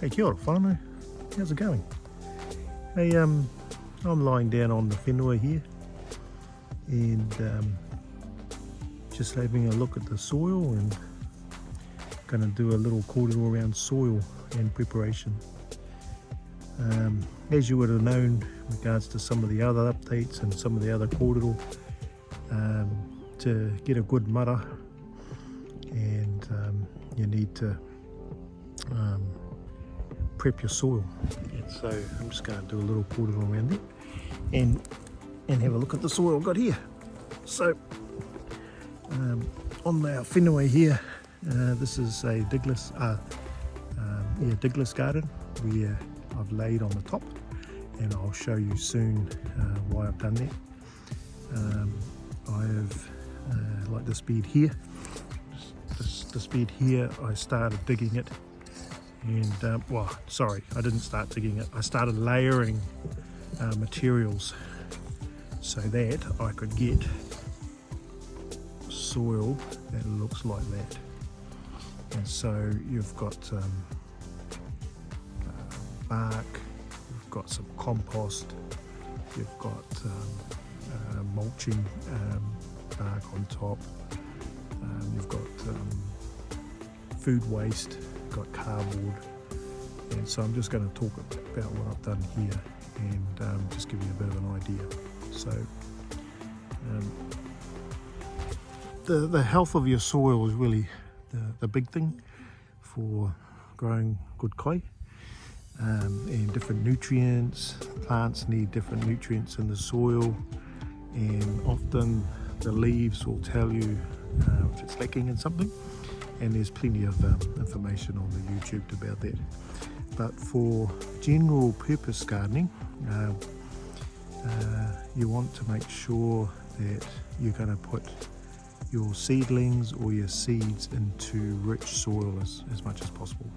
Hey, kia ora whānau. How's it going? Hey, I'm lying down on the whenua here and just having a look at the soil and going to do a little kōrero around soil and preparation. As you would have known in regards to some of the other updates and some of the other kōrero, to get a good Māra, and you need to prep your soil. And so I'm just going to do a little kōrero around it and have a look at the soil I've got here. So on our whenua here, this is a Diglis garden where I've laid on the top, and I'll show you soon why I've done that. I have like this bed here. This bed here, I started digging it, and well, sorry, I didn't start digging it. I started layering materials so that I could get soil that looks like that. And so you've got bark, you've got some compost, you've got mulching bark on top, you've got food waste, you've got cardboard. And so I'm just going to talk about what I've done here and just give you a bit of an idea. So the health of your soil is really the big thing for growing good kai, and different nutrients. Plants need different nutrients in the soil, and often the leaves will tell you if it's lacking in something, and there's plenty of information on the YouTube about that. But for general purpose gardening, you want to make sure that you're going to put your seedlings or your seeds into rich soil as much as possible.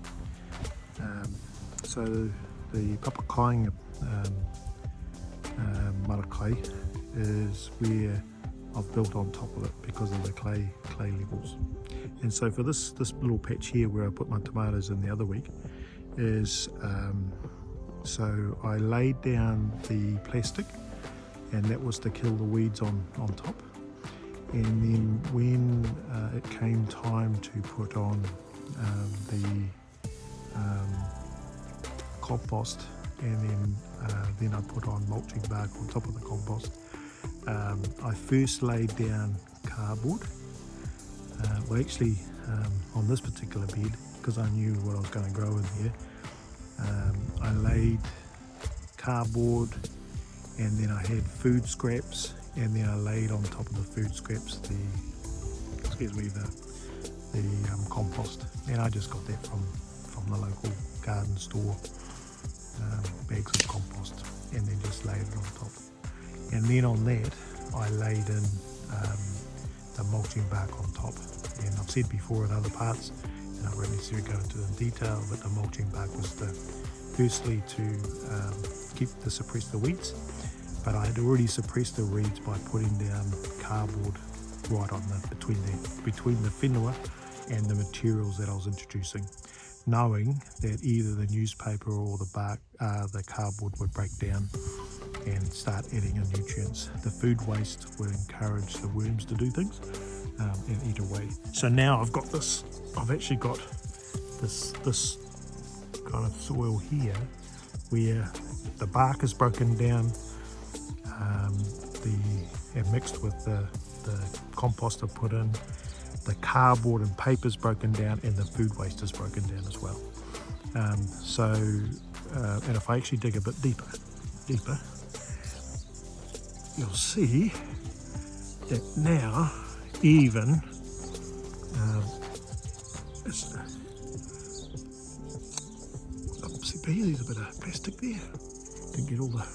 So the papakainga marakai is where I've built on top of it because of the clay levels. And so for this little patch here where I put my tomatoes in the other week is, so I laid down the plastic, and that was to kill the weeds on top. And then when it came time to put on the compost, and then I put on mulching bark on top of the compost, I first laid down cardboard. Well, actually, on this particular bed, because I knew what I was going to grow in here, I laid cardboard, and then I had food scraps, and then I laid on top of the food scraps the compost. And I just got that from the local garden store, bags of compost, and then just laid it on top. And then on that I laid in the mulching bark on top. And I've said before in other parts, and I won't necessarily go into in detail, but the mulching bark was firstly to suppress the weeds. But I had already suppressed the weeds by putting down cardboard right on between the whenua and the materials that I was introducing, knowing that either the newspaper or the bark, the cardboard would break down and start adding in nutrients. The food waste would encourage the worms to do things and eat away. So now I've got this. I've actually got this kind of soil here where the bark is broken down, and mixed with the compost I put in, the cardboard and paper is broken down, and the food waste is broken down as well. And if I actually dig a bit deeper, you'll see that now even there's a bit of plastic there. Didn't get all the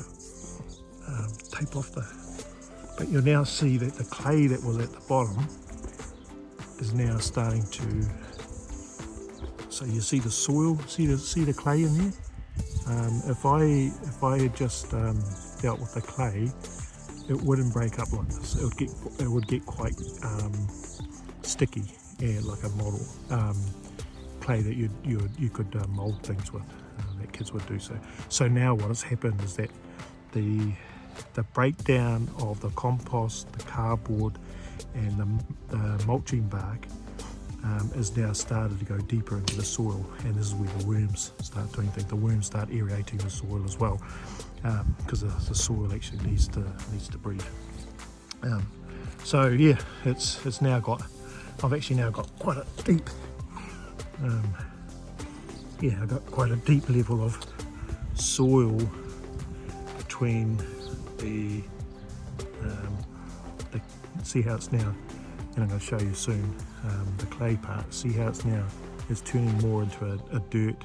tape off but you'll now see that the clay that was at the bottom is now starting to, so you see the soil, see the clay in there. If I had just dealt with the clay, it wouldn't break up like this. It would get quite sticky, like a model clay that you could mold things with. that kids would do so. So now what has happened is that the breakdown of the compost, the cardboard, and the mulching bark is now started to go deeper into the soil, and this is where the worms start doing things. The worms start aerating the soil as well, because the soil actually needs to breathe. So yeah, it's now got. I've actually now got quite a deep. I've got quite a deep level of soil between the see how it's now, and I'm going to show you soon, the clay part. See how it's now is turning more into a dirt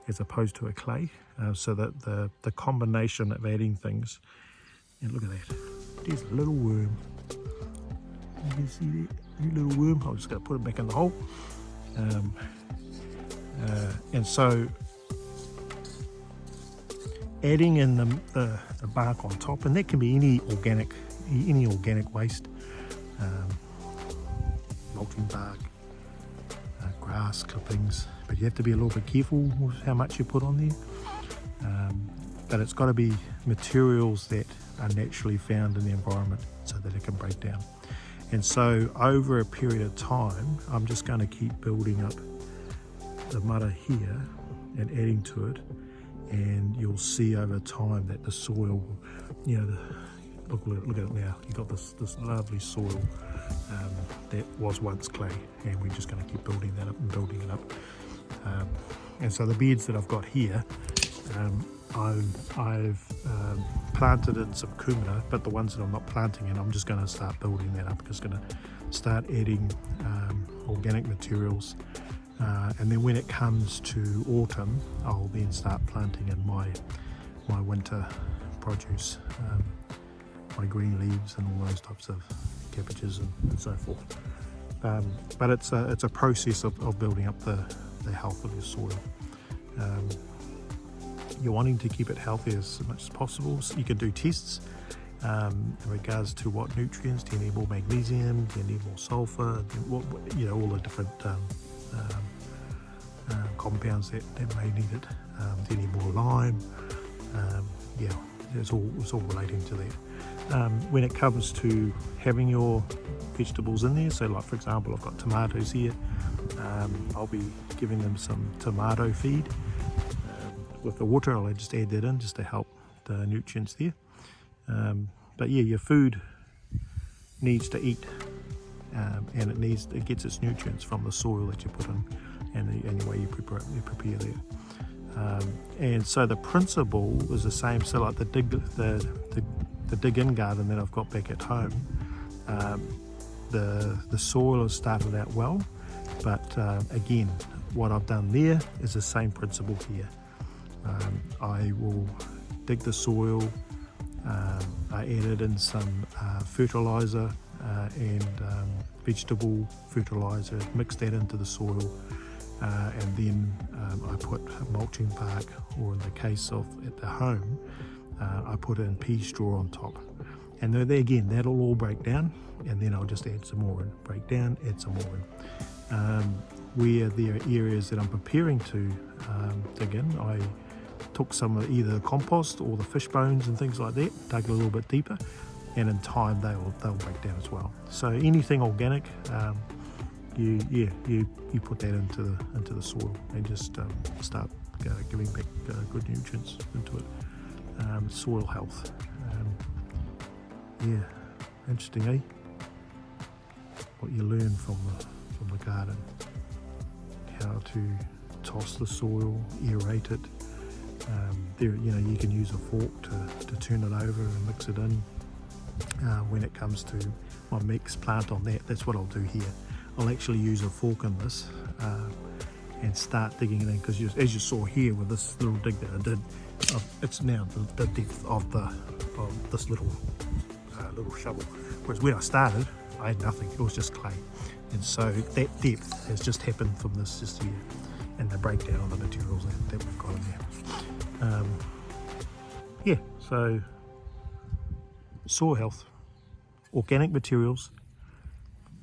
as opposed to a clay, so that the combination of adding things, and look at that, there's a little worm, you can see that little worm. I'm just going to put it back in the hole, and so adding in the bark on top, and that can be any organic waste, mulching bark, grass clippings, but you have to be a little bit careful with how much you put on there. But it's got to be materials that are naturally found in the environment so that it can break down. And so over a period of time, I'm just going to keep building up the Māra here and adding to it, and you'll see over time that the soil, look at it now. You've got this lovely soil that was once clay, and we're just going to keep building that up and building it up. And so the beds that I've got here, I've planted in some kumara, but the ones that I'm not planting in, I'm just going to start building that up. I'm just going to start adding organic materials, and then when it comes to autumn, I'll then start planting in my winter produce, my green leaves and all those types of cabbages and so forth. But it's a process of building up the health of your soil. You're wanting to keep it healthy as much as possible, so you can do tests in regards to what nutrients. Do you need more magnesium? Do you need more sulfur? All the different compounds that may need it. Do you need more lime? It's all relating to that. When it comes to having your vegetables in there, so like for example, I've got tomatoes here. I'll be giving them some tomato feed. With the water, I'll just add that in just to help the nutrients there. But yeah, your food needs to eat, and it gets its nutrients from the soil that you put in, and the way you prepare that. And so the principle is the same. So like the dig-in garden that I've got back at home, the soil has started out well, but again, what I've done there is the same principle here. I will dig the soil, I added in some fertilizer and vegetable fertilizer, mix that into the soil, and then I put mulching bark, or in the case of at the home, I put in pea straw on top. And then again, that'll all break down, and then I'll just add some more in, break down, add some more in. Where there are areas that I'm preparing to dig in, I took some of either the compost or the fish bones and things like that, dug a little bit deeper, and in time they'll break down as well. So anything organic, you put that into the soil and just start giving back good nutrients into it. Soil health. Interesting, eh? What you learn from the garden, how to toss the soil, aerate it. You can use a fork to turn it over and mix it in. When it comes to my mixed plant on that, that's what I'll do here. I'll actually use a fork in this and start digging it in, because as you saw here with this little dig that I did, it's now the depth of this little shovel. Whereas when I started, I had nothing, it was just clay. And so that depth has just happened from this just here, and the breakdown of the materials that we've got in there. So soil health, organic materials,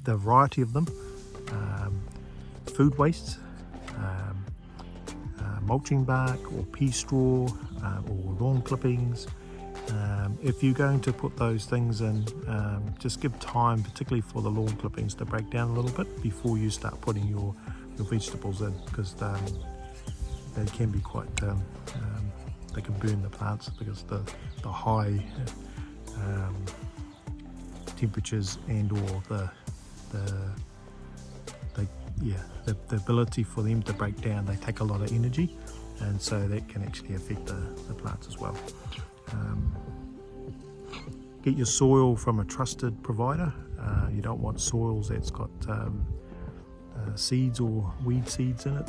the variety of them, food wastes, mulching bark or pea straw or lawn clippings. If you're going to put those things in, just give time, particularly for the lawn clippings, to break down a little bit before you start putting your vegetables in, because they can be quite, they can burn the plants, because the high temperatures and or the ability for them to break down, they take a lot of energy, and so that can actually affect the plants as well. Get your soil from a trusted provider. You don't want soils that's got seeds or weed seeds in it.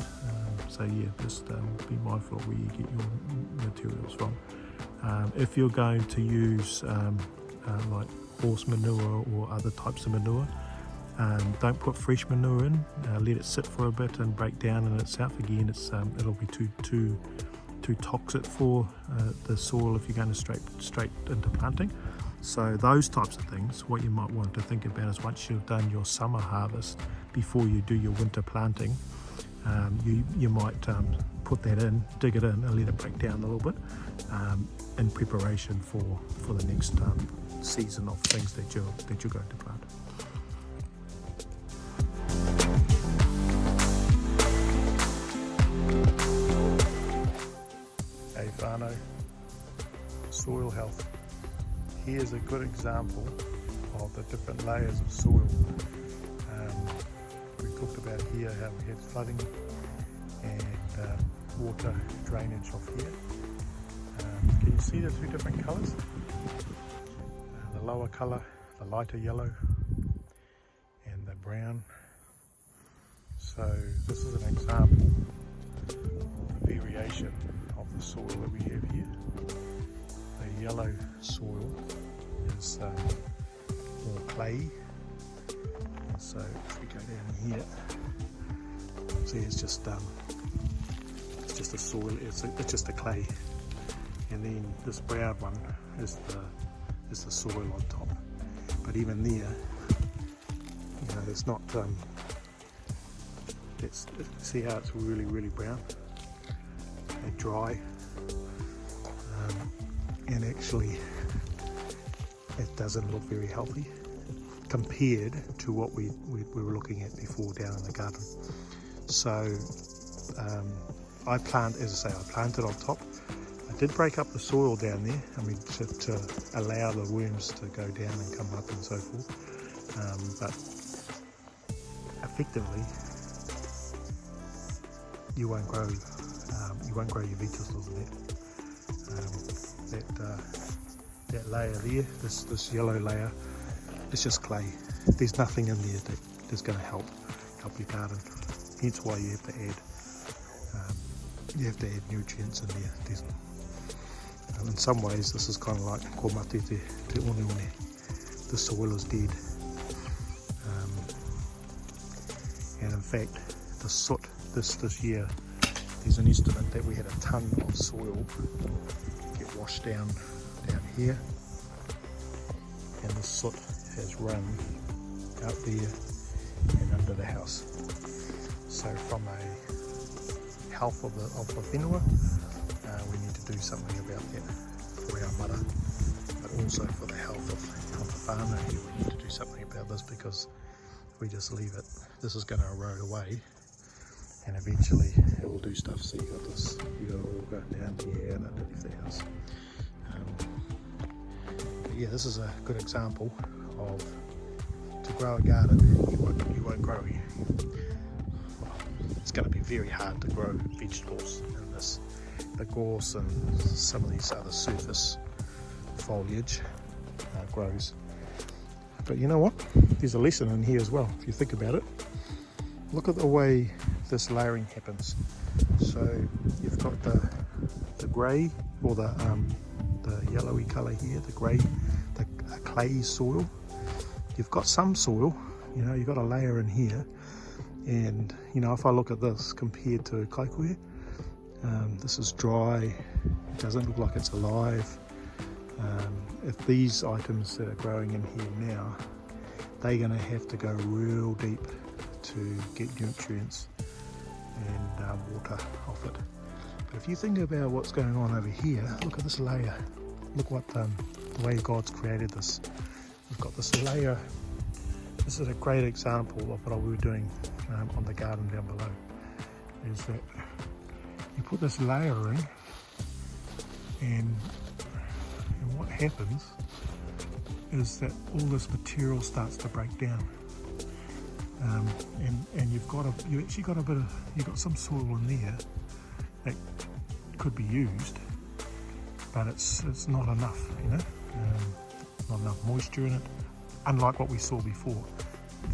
So yeah, just be mindful of where you get your materials from. If you're going to use like horse manure or other types of manure, don't put fresh manure in. Let it sit for a bit and break down in itself. Again, it'll be too toxic for the soil if you're going to straight into planting. So those types of things, what you might want to think about is, once you've done your summer harvest, before you do your winter planting, you might put that in, dig it in, and let it break down a little bit in preparation for the next season of things that you're going to plant. Hey whānau, soil health. Here's a good example of the different layers of soil. We talked about here how we had flooding and water drainage off here. Can you see the two different colours? The lower colour, the lighter yellow, and the brown. So this is an example of the variation of the soil that we have here. The yellow soil is more clay, and so if we go down here, see it's just a soil, it's just a clay, and then this brown one is the soil on top. But even there, you know, it's not. See how it's really brown and dry, and actually it doesn't look very healthy compared to what we were looking at before down in the garden. So I planted on top. I did break up the soil down there, I mean, to allow the worms to go down and come up and so forth, but effectively you won't grow your vegetables in that layer there, this yellow layer, it's just clay. There's nothing in there that's going to help your garden. Hence why you have to add nutrients in there. In some ways this is kind of like ko mate te one. The soil is dead, and in fact the soot this year, there's an estimate that we had a ton of soil get washed down here, and the soot has run out there and under the house. So from a health of the whenua, we need to do something about that for our Māra, but also for the health of the whānau here. We need to do something about this, because if we just leave it, this is going to erode away, and eventually it will do stuff. So you got this, you got it all going down here and underneath the house. But yeah, this is a good example of, to grow a garden, you won't grow. It's going to be very hard to grow vegetables in this. The gorse and some of these other surface foliage grows. But you know what? There's a lesson in here as well, if you think about it. Look at the way this layering happens. So you've got the grey, or the yellowy colour here, the grey, the clay soil. You've got some soil, you know, you've got a layer in here, and you know, if I look at this compared to kaikohe, this is dry, it doesn't look like it's alive. If these items that are growing in here now, they're going to have to go real deep to get nutrients and water off it. But if you think about what's going on over here, look at this layer. Look what the way God's created this. We've got this layer. This is a great example of what we were doing on the garden down below. Is that you put this layer in, and what happens is that all this material starts to break down. And you've actually got you've got some soil in there that could be used, but it's not enough, you know, not enough moisture in it. Unlike what we saw before,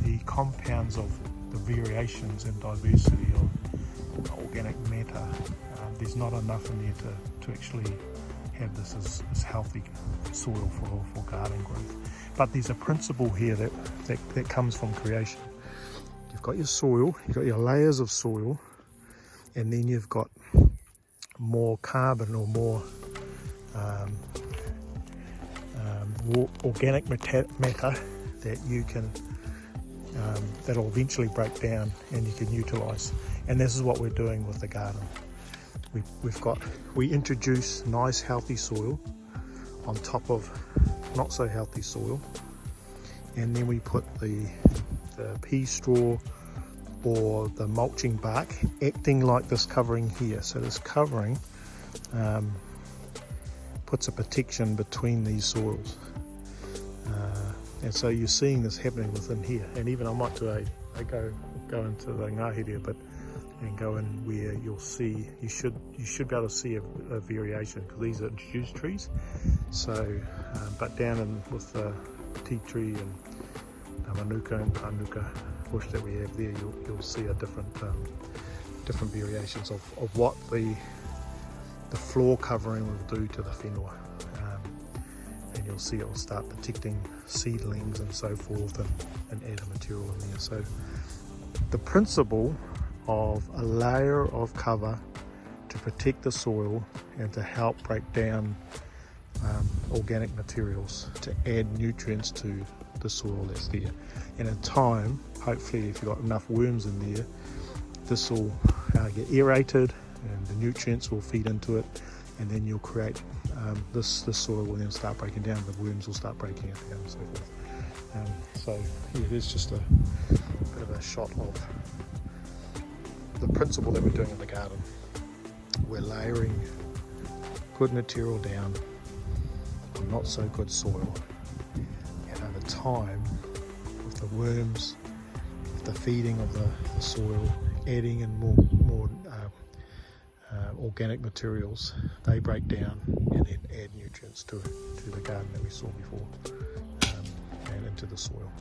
the compounds of the variations and diversity of organic matter, there's not enough in there to actually have this as healthy soil for garden growth. But there's a principle here that comes from creation. You've got your soil, you've got your layers of soil, and then you've got more carbon or more organic matter that you can that'll eventually break down and you can utilize. And this is what we're doing with the garden. We introduce nice healthy soil on top of not so healthy soil, and then we put the pea straw or the mulching bark acting like this covering here. So this covering puts a protection between these soils, and so you're seeing this happening within here. And even I might do go into the ngahere a bit and go in where you'll see, you should be able to see a variation, because these are introduced trees. So but down in with the tea tree and the manuka and panuka bush that we have there, you'll see a different variations of what the floor covering will do to the whenua. And you'll see it will start protecting seedlings and so forth, and add a material in there. So the principle of a layer of cover to protect the soil and to help break down organic materials to add nutrients to the soil that's there. And in time, hopefully, if you've got enough worms in there, this will get aerated and the nutrients will feed into it, and then you'll create this soil will then start breaking down, the worms will start breaking it down and so forth. So yeah, there's just a bit of a shot of the principle that we're doing in the garden. We're layering good material down on not so good soil, and over time, with the worms, with the feeding of the soil, adding in more organic materials, they break down and then add nutrients to the garden that we saw before, and into the soil.